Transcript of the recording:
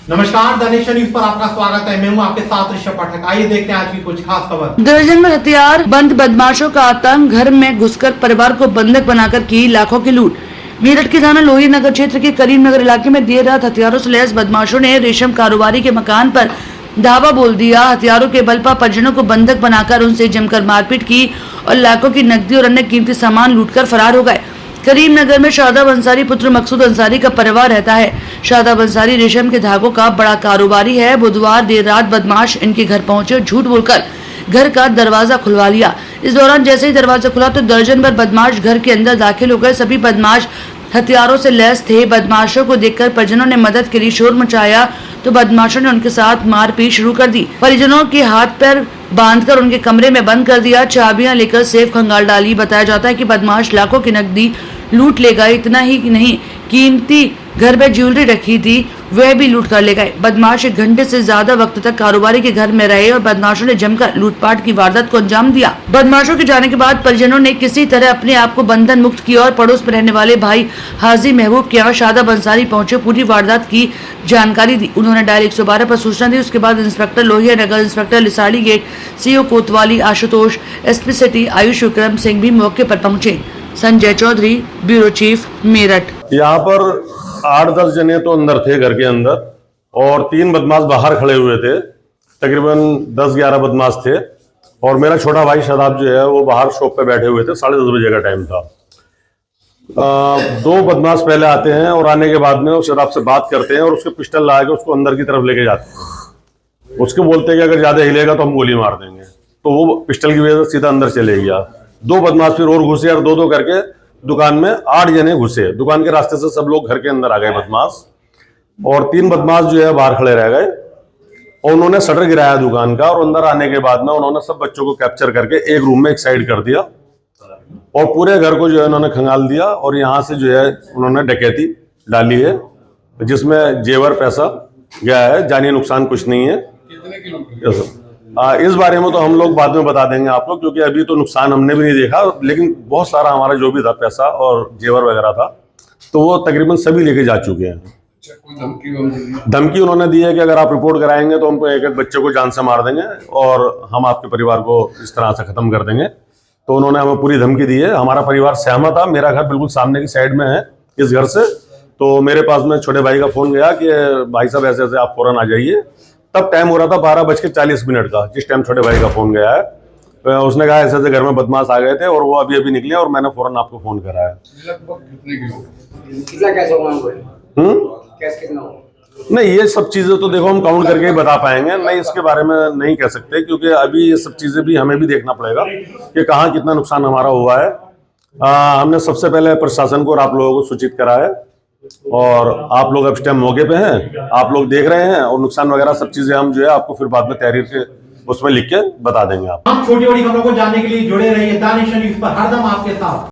नमस्कार, दानिश न्यूज पर आपका स्वागत है। मैं हूं आपके साथ ऋषभ पाठक। आइए देखते हैं आज की कुछ खास खबर। दर्जन में हथियार बंद बदमाशों का आतंक, घर में घुसकर परिवार को बंधक बनाकर की लाखों की लूट। मेरठ के थाना लोही नगर क्षेत्र के करीमनगर इलाके में देर रात हथियारों से लैस बदमाशों ने रेशम कारोबारी के मकान पर धावा बोल दिया। हथियारों के बल पर परिजनों को बंधक बनाकर उनसे जमकर मारपीट की और लाखों की नकदी और अन्य कीमती सामान लूटकर फरार हो गए। करीमनगर में शादाब अंसारी पुत्र मकसूद अंसारी का परिवार रहता है। शादाब अंसारी रेशम के धागों का बड़ा कारोबारी है। बुधवार देर रात बदमाश इनके घर पहुंचे और झूठ बोलकर घर का दरवाजा खुलवा लिया। इस दौरान जैसे ही दरवाजा खुला तो दर्जन भर बदमाश घर के अंदर दाखिल हो गए। सभी बदमाश हथियारों से लैस थे। बदमाशों को देखकर परिजनों ने मदद के लिए शोर मचाया तो बदमाशों ने उनके साथ मारपीट शुरू कर दी। परिजनों के हाथ पैर बांधकर उनके कमरे में बंद कर दिया। चाबियां लेकर सेफ खंगाल डाली। बताया जाता है कि बदमाश लाखों की नकदी लूट ले गए। इतना ही नहीं, कीमती घर में ज्वेलरी रखी थी वह भी लूट कर ले गए। बदमाश 1 घंटे से ज्यादा वक्त तक कारोबारी के घर में रहे और बदमाशों ने जमकर लूटपाट की वारदात को अंजाम दिया। बदमाशों के जाने के बाद परिजनों ने किसी तरह अपने आप को बंधन मुक्त किया और पड़ोस में रहने वाले भाई हाजी महबूब के यहाँ शादाब अंसारी पहुंचे, पूरी वारदात की जानकारी दी। उन्होंने डायल 112 पर सूचना दी। उसके बाद inspector Lohia Nagar, inspector Lisari gate, CO कोतवाली आशुतोष, एसपी सिटी आयुष विक्रम सिंह भी मौके पर पहुंचे। Sanjay Chaudhary, bureau chief, Meerut. यहाँ पर 8-10 जने तो अंदर थे घर के अंदर और 3 बदमाश बाहर खड़े हुए थे। तकरीबन 10-11 बदमाश थे और मेरा छोटा भाई शादाब जो है वो बाहर शॉप पे बैठे हुए थे। 10:30 बजे का टाइम था। 2 बदमाश पहले आते हैं और आने के बाद में वो शादाब से बात करते हैं और उसके पिस्टल ला के उसको अंदर की तरफ लेके जाते हैं। उसको बोलते हैं कि अगर ज्यादा हिलेगा तो हम गोली मार देंगे। तो वो पिस्टल की वजह से सीधा अंदर चले गया। 2 बदमाश फिर और घुसे और 2-2 करके दुकान में 8 जने घुसे। दुकान के रास्ते से सब लोग घर के अंदर आ गए बदमाश और 3 बदमाश जो है बाहर खड़े रह गए और उन्होंने शटर गिराया दुकान का और अंदर आने के बाद में उन्होंने सब बच्चों को कैप्चर करके एक रूम में एक साइड कर दिया और पूरे घर को जो है उन्होंने खंगाल दिया और यहाँ से जो है उन्होंने डकैती डाली है जिसमें जेवर पैसा गया है। जानी नुकसान कुछ नहीं है। इस बारे में तो हम लोग बाद में बता देंगे आप लोग, क्योंकि अभी तो नुकसान हमने भी नहीं देखा, लेकिन बहुत सारा हमारा जो भी था पैसा और जेवर वगैरह था तो वो तकरीबन सभी लेके जा चुके हैं। धमकी उन्होंने दी है कि अगर आप रिपोर्ट कराएंगे तो हम एक बच्चे को जान से मार देंगे और हम आपके परिवार को इस तरह से खत्म कर देंगे। तो उन्होंने हमें पूरी धमकी दी है। हमारा परिवार सहमत था। मेरा घर बिल्कुल सामने की साइड में है इस घर से। तो मेरे पास में छोटे भाई का फोन गया कि भाई साहब ऐसे ऐसे आप फौरन आ जाइए। तब टाइम हो रहा था 12:40 का, जिस टाइम छोटे भाई का फोन गया है। तो उसने कहा ऐसे ऐसे घर में बदमाश आ गए थे और वो अभी अभी निकले और मैंने फौरन आपको फोन करा है। नहीं, ये सब चीजें तो देखो हम काउंट करके ही बता पाएंगे। नहीं, इसके बारे में नहीं कह सकते क्योंकि अभी ये सब चीजें भी हमें भी देखना पड़ेगा कि कहाँ कितना नुकसान हमारा हुआ है। हमने सबसे पहले प्रशासन को और आप लोगों को सूचित करा है और आप लोग अब इस टाइम मौके पे हैं, आप लोग देख रहे हैं और नुकसान वगैरह सब चीजें हम जो है आपको फिर बाद में तहरीर के उसमें लिख के बता देंगे। आप छोटी बड़ी खबरों को जानने के लिए जुड़े रहिए दानिश न्यूज पर, हरदम आपके साथ।